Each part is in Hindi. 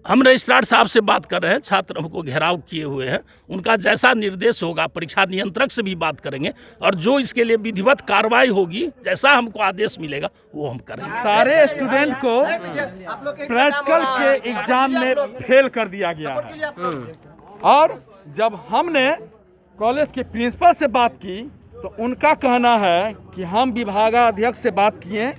हम रजिस्ट्रार साहब से बात कर रहे हैं, छात्र हमको घेराव किए हुए हैं। उनका जैसा निर्देश होगा, परीक्षा नियंत्रक से भी बात करेंगे और जो इसके लिए विधिवत कार्रवाई होगी, जैसा हमको आदेश मिलेगा वो हम करेंगे। सारे स्टूडेंट को प्रैक्टिकल के एग्जाम में फेल कर दिया गया है और जब हमने कॉलेज के प्रिंसिपल से बात की तो उनका कहना है कि हम विभागाध्यक्ष से बात किए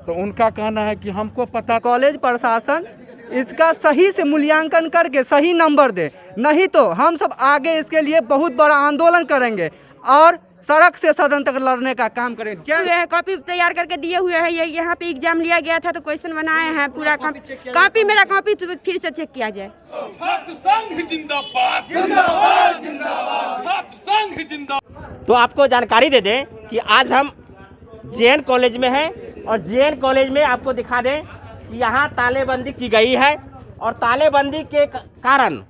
तो उनका कहना है कि हमको पता। कॉलेज प्रशासन इसका सही से मूल्यांकन करके सही नंबर दे, नहीं तो हम सब आगे इसके लिए बहुत बड़ा आंदोलन करेंगे और सड़क से सदन तक लड़ने का काम करेंगे। कॉपी तैयार करके दिए हुए हैं, ये यहाँ पे एग्जाम लिया गया था तो क्वेश्चन बनाए हैं पूरा कॉपी मेरा कॉपी तो फिर से चेक किया जाए। छात्र संघ जिंदाबाद, जिंदाबाद, जिंदाबाद, छात्र संघ जिंदाबाद। तो आपको जानकारी दे दें कि आज हम जेएन कॉलेज में हैं और जेएन कॉलेज में आपको दिखा दें कि यहाँ तालेबंदी की गई है और तालेबंदी के कारण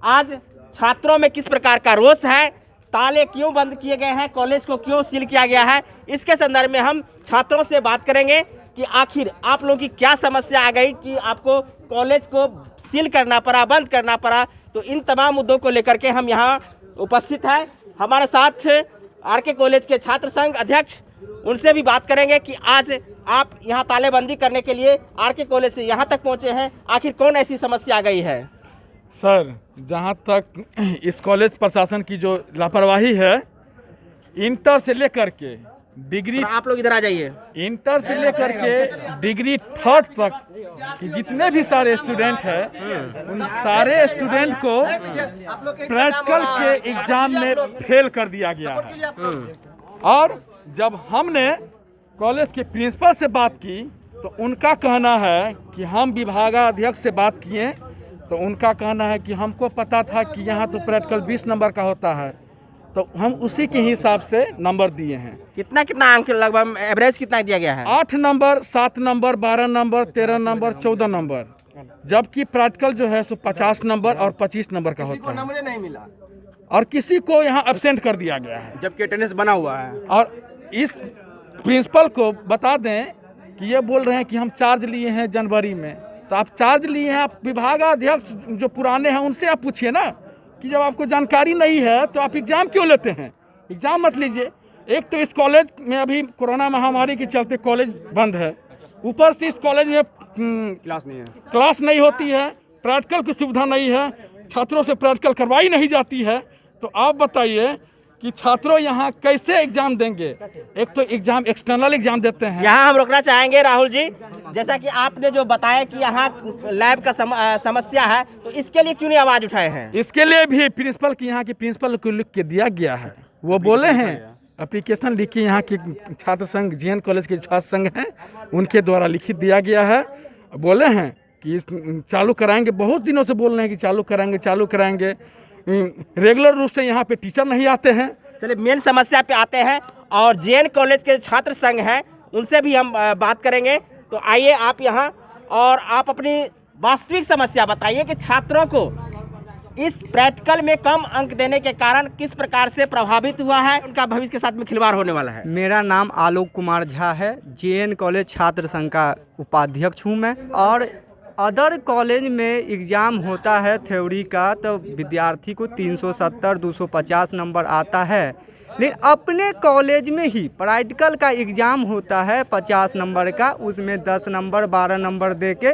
आज छात्रों में किस प्रकार का रोष है, ताले क्यों बंद किए गए हैं, कॉलेज को क्यों सील किया गया है, इसके संदर्भ में हम छात्रों से बात करेंगे कि आखिर आप लोगों की क्या समस्या आ गई कि आपको कॉलेज को सील करना पड़ा, बंद करना पड़ा। तो इन तमाम मुद्दों को लेकर के हम यहाँ उपस्थित हैं। हमारे साथ आरके कॉलेज के छात्र संघ अध्यक्ष, उनसे भी बात करेंगे कि आज आप यहाँ तालेबंदी करने के लिए आरके कॉलेज से यहाँ तक पहुँचे हैं, आखिर कौन ऐसी समस्या आ गई है? सर, जहाँ तक इस कॉलेज प्रशासन की जो लापरवाही है, इंटर से लेकर के डिग्री, आप लोग इधर आ जाइए, इंटर से लेकर के डिग्री थर्ड तक कि जितने भी सारे स्टूडेंट हैं उन सारे स्टूडेंट को प्रैक्टिकल के एग्जाम में फेल कर दिया गया है और जब हमने कॉलेज के प्रिंसिपल से बात की तो उनका कहना है कि हम विभागाध्यक्ष से बात किए तो उनका कहना है कि हमको पता था कि यहाँ तो प्रैक्टिकल 20 नंबर का होता है तो हम उसी के हिसाब से नंबर दिए हैं। कितना अंक लगभग एवरेज कितना दिया गया है? 8 number, 7 number, 12 number, 13 number, 14 number, जबकि प्रैक्टिकल जो है सो 50 नंबर और 25 नंबर का होता है। नंबर नहीं मिला और किसी को यहाँ एब्सेंट कर दिया गया है, जबकि अटेंडेंस बना हुआ है। और इस प्रिंसिपल को बता दें कि ये बोल रहे हैं कि हम चार्ज लिए हैं जनवरी में, तो आप चार्ज लिए हैं, आप विभागाध्यक्ष जो पुराने हैं उनसे आप पूछिए ना कि जब आपको जानकारी नहीं है तो आप एग्ज़ाम क्यों लेते हैं? एग्ज़ाम मत लीजिए। एक तो इस कॉलेज में अभी कोरोना महामारी के चलते कॉलेज बंद है, ऊपर से इस कॉलेज में क्लास नहीं होती है, प्रैक्टिकल की सुविधा नहीं है, छात्रों से प्रैक्टिकल करवाई नहीं जाती है। तो आप बताइए कि छात्रों यहाँ कैसे एग्जाम देंगे? एक तो एग्जाम एक्सटर्नल एग्जाम देते हैं। यहाँ हम रोकना चाहेंगे राहुल जी, जैसा कि आपने जो बताया कि यहाँ लैब का समस्या है, तो इसके लिए क्यों नहीं आवाज उठाए हैं? इसके लिए भी प्रिंसिपल की, यहाँ के प्रिंसिपल को लिख के दिया गया है। वो बोले हैं एप्लीकेशन लिख के, यहाँ के छात्र संघ जेएन कॉलेज के छात्र संघ हैं उनके द्वारा लिखित दिया गया है। बोले हैं कि चालू कराएंगे, बहुत दिनों से बोल रहे हैं कि चालू कराएंगे। रेगुलर रूप से यहाँ पे टीचर नहीं आते हैं। चलिए मेन समस्या पे आते हैं और जेएन कॉलेज के छात्र संघ हैं, उनसे भी हम बात करेंगे। तो आइए आप यहाँ और आप अपनी वास्तविक समस्या बताइए कि छात्रों को इस प्रैक्टिकल में कम अंक देने के कारण किस प्रकार से प्रभावित हुआ है, उनका भविष्य के साथ में खिलवाड़ होने वाला है। मेरा नाम आलोक कुमार झा है, जेएन कॉलेज छात्र संघ का उपाध्यक्ष हूँ मैं। और अदर कॉलेज में एग्ज़ाम होता है थ्योरी का तो विद्यार्थी को 370 250 नंबर आता है, लेकिन अपने कॉलेज में ही प्रैक्टिकल का एग्ज़ाम होता है 50 नंबर का, उसमें 10 नंबर 12 नंबर दे के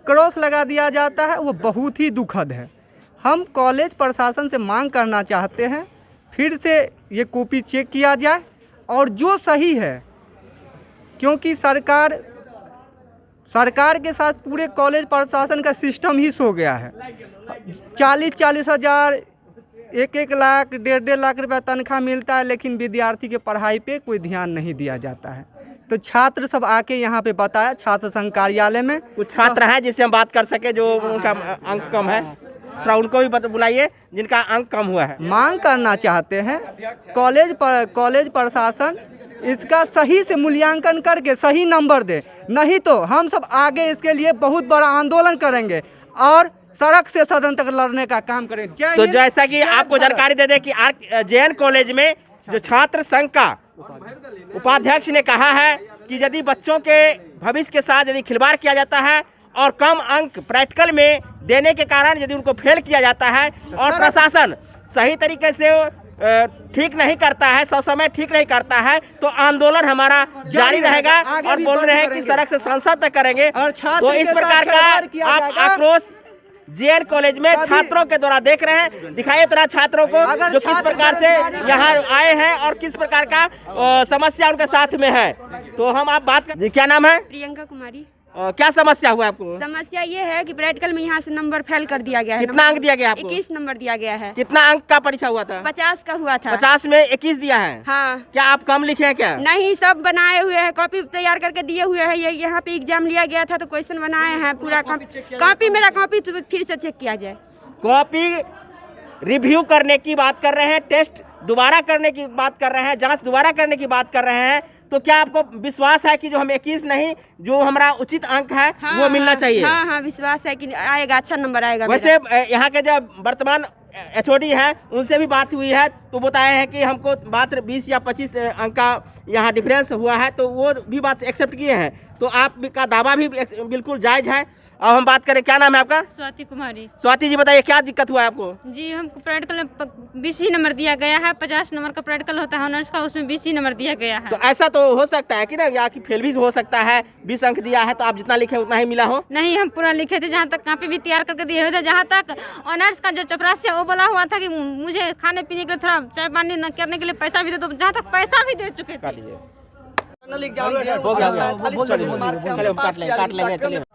क्रॉस लगा दिया जाता है। वो बहुत ही दुखद है। हम कॉलेज प्रशासन से मांग करना चाहते हैं फिर से ये कॉपी चेक किया जाए और जो सही है, क्योंकि सरकार के साथ पूरे कॉलेज प्रशासन का सिस्टम ही सो गया है। 40-40 हज़ार, 1-1 लाख, 1.5 लाख रुपया तनख्वाह मिलता है, लेकिन विद्यार्थी के पढ़ाई पे कोई ध्यान नहीं दिया जाता है। तो छात्र सब आके यहाँ पे बताया, छात्र संघ कार्यालय में कुछ छात्र हैं जिससे हम बात कर सके जो उनका अंक कम है, थोड़ा उनको भी बुलाइए जिनका अंक कम हुआ है। मांग करना चाहते हैं कॉलेज प्रशासन इसका सही से मूल्यांकन करके सही नंबर दे, नहीं तो हम सब आगे इसके लिए बहुत बड़ा आंदोलन करेंगे और सड़क से सदन तक लड़ने का काम करेंगे। तो जैसा कि आपको जानकारी दे दें कि जेएन कॉलेज में जो छात्र संघ का उपाध्यक्ष ने कहा है कि यदि बच्चों के भविष्य के साथ यदि खिलवाड़ किया जाता है और कम अंक प्रैक्टिकल में देने के कारण यदि उनको फेल किया जाता है और प्रशासन सही तरीके से ठीक नहीं करता है, ससमय ठीक नहीं करता है, तो आंदोलन हमारा जारी रहेगा और बोल रहे हैं कि सड़क से संसद तक करेंगे। तो इस प्रकार का आप आक्रोश जेएन कॉलेज में छात्रों के द्वारा देख रहे हैं। दिखाइए थोड़ा छात्रों को जो किस प्रकार से यहाँ आए हैं और किस प्रकार का समस्या उनके साथ में है। तो हम आप बात कर, क्या नाम है? प्रियंका कुमारी। क्या समस्या हुआ आपको? समस्या ये है कि प्रैक्टिकल में यहाँ से नंबर फेल कर दिया गया है। कितना अंक दिया गया आपको? 21 नंबर दिया गया है। कितना अंक का परीक्षा हुआ था? 50 का हुआ था। 50 में 21 दिया है। हाँ। क्या आप कम लिखे हैं क्या? नहीं, सब बनाए हुए हैं, कॉपी तैयार करके दिए हुए हैं। ये यहाँ पे एग्जाम लिया गया था तो क्वेश्चन बनाए हैं पूरा। कॉपी मेरा कॉपी तो फिर से चेक किया जाए। कॉपी रिव्यू करने की बात कर रहे हैं, टेस्ट दोबारा करने की बात कर रहे हैं, जांच दोबारा करने की बात कर रहे हैं। तो क्या आपको विश्वास है कि जो हम 21 नहीं, जो हमारा उचित अंक है वो मिलना चाहिए? हाँ हाँ, विश्वास है कि आएगा, अच्छा नंबर आएगा। वैसे यहाँ के जो वर्तमान एचओडी हैं उनसे भी बात हुई है तो बताए हैं कि हमको मात्र 20 या 25 अंक का यहाँ डिफरेंस हुआ है, तो वो भी बात एक्सेप्ट किए हैं। तो आपका दावा भी बिल्कुल जायज़ है। अब हम बात करें, क्या नाम है आपका? स्वाति कुमारी। स्वाति जी बताइए क्या दिक्कत हुआ है आपको? जी, हमको प्रैक्टिकल में 20 ही नंबर दिया गया है। 50 नंबर का प्रैक्टिकल होता है ऑनर्स का, उसमें 20 ही नंबर दिया गया है। तो ऐसा तो हो सकता है कि ना, या कि फेल भी हो सकता है। 20 अंक दिया है तो आप जितना लिखे उतना ही मिला हो? नहीं, हम पूरा लिखे थे, जहाँ तक कापी भी तैयार करके दिए हुए थे। जहाँ तक ऑनर्स का जो चपरासी है वो बोला हुआ था कि मुझे खाने पीने के लिए थोड़ा चाय पानी न करने के लिए पैसा भी दे दो, जहाँ तक पैसा भी दे चुके थे।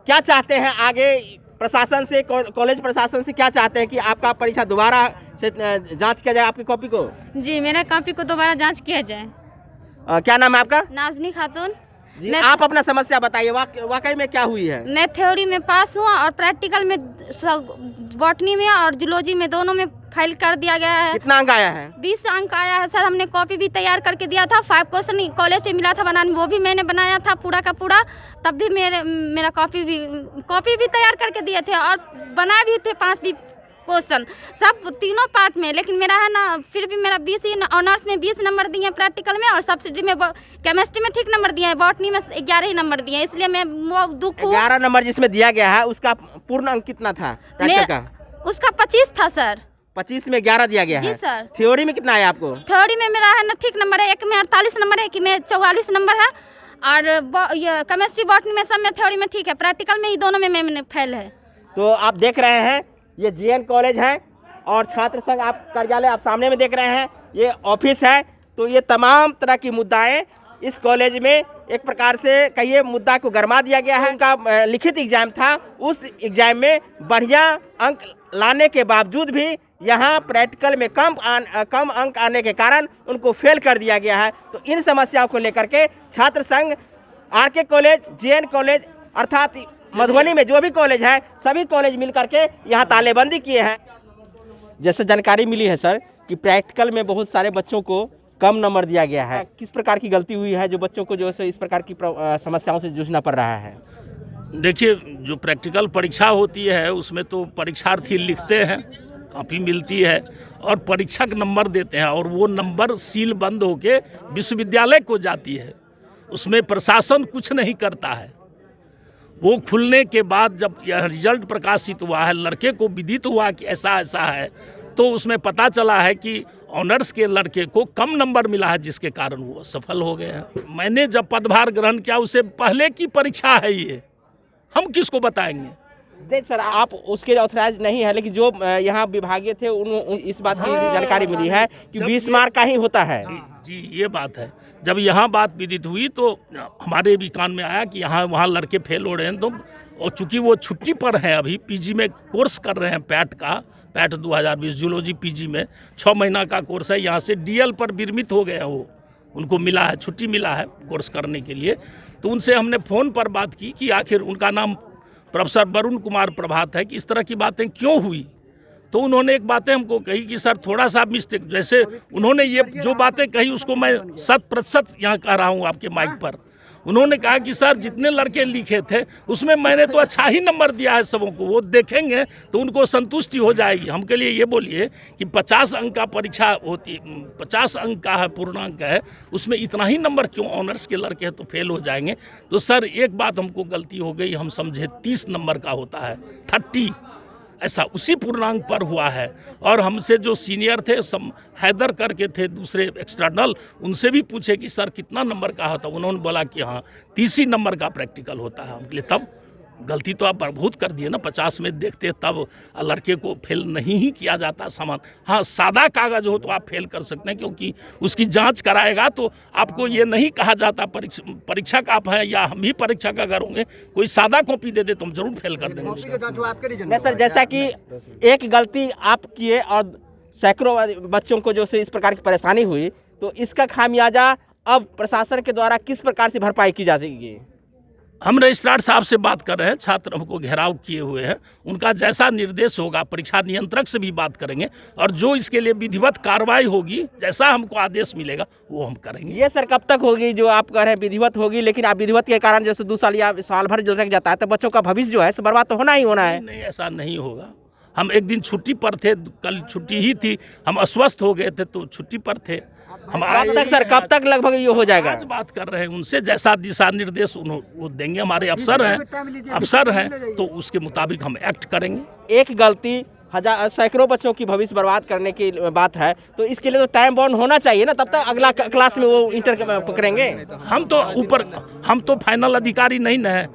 क्या चाहते हैं आगे प्रशासन से, कॉलेज प्रशासन से क्या चाहते हैं कि आपका परीक्षा दोबारा से जांच किया जाए, आपकी कॉपी को? जी, मेरा कॉपी को दोबारा जांच किया जाए। क्या नाम है आपका? नाजनी खातून। जी, आप अपना समस्या बताइए, वाकई में क्या हुई है? मैं थ्योरी में पास हुआ और प्रैक्टिकल में बॉटनी में और जूलॉजी में दोनों में फेल कर दिया गया है। कितना अंक आया है? 20 अंक आया है सर। हमने कॉपी भी तैयार करके दिया था। 5 क्वेश्चन कॉलेज पे मिला था बनाने, वो भी मैंने बनाया था पूरा का पूरा। तब भी मेरा कॉपी भी तैयार करके दिए थे और बनाए भी थे 5 भी क्वेश्चन, सब तीनों पार्ट में। लेकिन मेरा है ना, फिर भी मेरा 20 ही ऑनर्स में 20 नंबर दिए हैं प्रैक्टिकल में, और सब्सिडी में केमिस्ट्री में ठीक नंबर दिए हैं, बॉटनी में 11 ही नंबर दिए हैं। इसलिए मैं दुख हूँ। 11 नंबर जिसमें दिया गया है उसका पूर्ण अंक कितना था प्रैक्टिकल का? उसका 25 था सर। 25 में 11 दिया गया है। जी सर। थ्योरी में कितना आया आपको? थ्योरी में मेरा है ना ठीक नंबर है, एक में 48 नंबर है, एक में 44 नंबर है। और ये केमिस्ट्री बॉटनी में सब में थ्योरी में ठीक है, प्रैक्टिकल में ही दोनों में मैंने फेल है। तो आप देख रहे हैं ये जेएन कॉलेज है और छात्र संघ आप कार्यालय आप सामने में देख रहे हैं, ये ऑफिस है। तो ये तमाम तरह की मुद्दाएं इस कॉलेज में एक प्रकार से कहिए मुद्दा को गरमा दिया गया है। उनका लिखित एग्जाम था, उस एग्जाम में बढ़िया अंक लाने के बावजूद भी यहाँ प्रैक्टिकल में कम अंक आने के कारण उनको फेल कर दिया गया है। तो इन समस्याओं को लेकर के छात्र संघ आरके कॉलेज, जेएन कॉलेज अर्थात मधुबनी में जो भी कॉलेज है सभी कॉलेज मिल करके यहाँ तालेबंदी किए हैं। जैसे जानकारी मिली है सर कि प्रैक्टिकल में बहुत सारे बच्चों को कम नंबर दिया गया है, किस प्रकार की गलती हुई है जो बच्चों को जो है इस प्रकार की समस्याओं से जूझना पड़ रहा है? देखिए, जो प्रैक्टिकल परीक्षा होती है उसमें तो परीक्षार्थी लिखते हैं, कॉपी मिलती है और परीक्षक नंबर देते हैं और वो नंबर सील बंद होके विश्वविद्यालय को जाती है। उसमें प्रशासन कुछ नहीं करता है। वो खुलने के बाद जब यह रिजल्ट प्रकाशित हुआ है, लड़के को विदित हुआ कि ऐसा ऐसा है, तो उसमें पता चला है कि ऑनर्स के लड़के को कम नंबर मिला है, जिसके कारण वो सफल हो गए हैं। मैंने जब पदभार ग्रहण किया उससे पहले की परीक्षा है ये, हम किसको बताएंगे? देख सर, आप उसके ऑथराइज नहीं है, लेकिन जो यहाँ विभागीय थे उन इस बात की जानकारी मिली है कि 20 मार्क का ही होता है। जी, ये बात है। जब यहाँ बात विदित हुई तो हमारे भी कान में आया कि यहाँ वहाँ लड़के फेल हो रहे हैं। तो और चूँकि वो छुट्टी पर हैं, अभी पीजी में कोर्स कर रहे हैं, पैट 2020 जूलॉजी पीजी में 6 महीना का कोर्स है। यहाँ से डीएल पर विरमित हो गए हैं, वो उनको मिला है, छुट्टी मिला है कोर्स करने के लिए। तो उनसे हमने फ़ोन पर बात की कि आखिर, उनका नाम प्रोफेसर वरुण कुमार प्रभात है, कि इस तरह की बातें क्यों हुई। तो उन्होंने एक बातें हमको कही कि सर थोड़ा सा मिस्टेक, जैसे उन्होंने ये जो बातें कही उसको मैं 100% यहाँ कह रहा हूँ आपके माइक पर। उन्होंने कहा कि सर जितने लड़के लिखे थे उसमें मैंने तो अच्छा ही नंबर दिया है सबों को, वो देखेंगे तो उनको संतुष्टि हो जाएगी। हम के लिए ये बोलिए कि 50 अंक का परीक्षा होती, 50 अंक का है पूर्णांक है, उसमें इतना ही नंबर क्यों? ऑनर्स के लड़के हैं तो फेल हो जाएंगे। तो सर एक बात हमको गलती हो गई, हम समझे 30 नंबर का होता है, 30 ऐसा उसी पूर्णांक पर हुआ है। और हमसे जो सीनियर थे हैदर करके थे दूसरे एक्सटर्नल, उनसे भी पूछे कि सर कितना नंबर का होता, उन्होंने बोला कि हाँ 30 ही नंबर का प्रैक्टिकल होता है। हम लिए तब गलती तो आप बहुत कर दिए ना, 50 में देखते तब लड़के को फेल नहीं ही किया जाता सामान। हाँ सादा कागज हो तो आप फेल कर सकते हैं, क्योंकि उसकी जांच कराएगा तो आपको ये नहीं कहा जाता परीक्षा का आप हैं या हम ही परीक्षा का करोगे, कोई सादा कॉपी दे दे तो हम जरूर फेल कर देंगे। नहीं सर, जैसा कि एक गलती आप किए और सैकड़ों बच्चों को जो से इस प्रकार की परेशानी हुई, तो इसका खामियाजा अब प्रशासन के द्वारा किस प्रकार से भरपाई की जा सकेगी? हम रजिस्ट्रार साहब से बात कर रहे हैं, छात्र हमको घेराव किए हुए हैं, उनका जैसा निर्देश होगा परीक्षा नियंत्रक से भी बात करेंगे और जो इसके लिए विधिवत कार्रवाई होगी, जैसा हमको आदेश मिलेगा वो हम करेंगे। ये सर कब तक होगी जो आप कह रहे हैं विधिवत होगी, लेकिन आप विधिवत के कारण जैसे 2 साल या साल भर जो रह जाता है तो बच्चों का भविष्य जो है बर्बाद तो होना ही होना है। नहीं ऐसा नहीं होगा। हम एक दिन छुट्टी पर थे, कल छुट्टी ही थी, हम अस्वस्थ हो गए थे तो छुट्टी पर थे हम। कब तक सर, कब तक लगभग ये हो जाएगा? आज बात कर रहे हैं उनसे, जैसा दिशा निर्देश वो देंगे, हमारे अफसर हैं तो उसके मुताबिक हम एक्ट करेंगे। एक गलती सैकड़ों बच्चों की भविष्य बर्बाद करने की बात है, तो इसके लिए तो टाइम बाउंड होना चाहिए ना, तब तक अगला क्लास में वो इंटर पकड़ेंगे। हम तो फाइनल अधिकारी नहीं न है,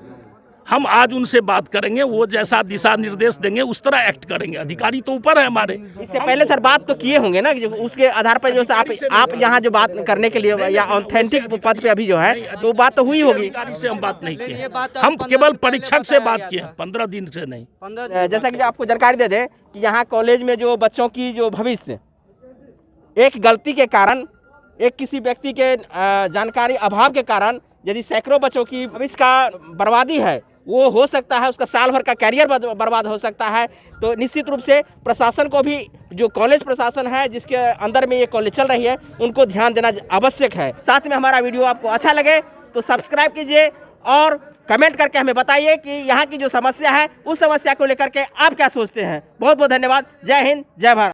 हम आज उनसे बात करेंगे, वो जैसा दिशा निर्देश देंगे उस तरह एक्ट करेंगे। अधिकारी तो ऊपर है हमारे। इससे पहले सर बात तो किए होंगे ना, कि उसके आधार पर जो आप यहाँ जो बात करने के लिए या ऑथेंटिक पद पे अभी जो है तो बात तो हुई होगी। अधिकारी से हम बात नहीं किए, हम केवल परीक्षक से बात किए, 15 दिन से नहीं। जैसा कि आपको जानकारी दे दें कि यहाँ कॉलेज में जो बच्चों की जो भविष्य एक गलती के कारण, एक किसी व्यक्ति के जानकारी अभाव के कारण यदि सैकड़ों बच्चों की भविष्य का बर्बादी है, वो हो सकता है, उसका साल भर का कैरियर बर्बाद हो सकता है। तो निश्चित रूप से प्रशासन को भी, जो कॉलेज प्रशासन है जिसके अंदर में ये कॉलेज चल रही है, उनको ध्यान देना आवश्यक है। साथ में हमारा वीडियो आपको अच्छा लगे तो सब्सक्राइब कीजिए और कमेंट करके हमें बताइए कि यहाँ की जो समस्या है उस समस्या को लेकर के आप क्या सोचते हैं। बहुत बहुत धन्यवाद। जय हिंद, जय भारत।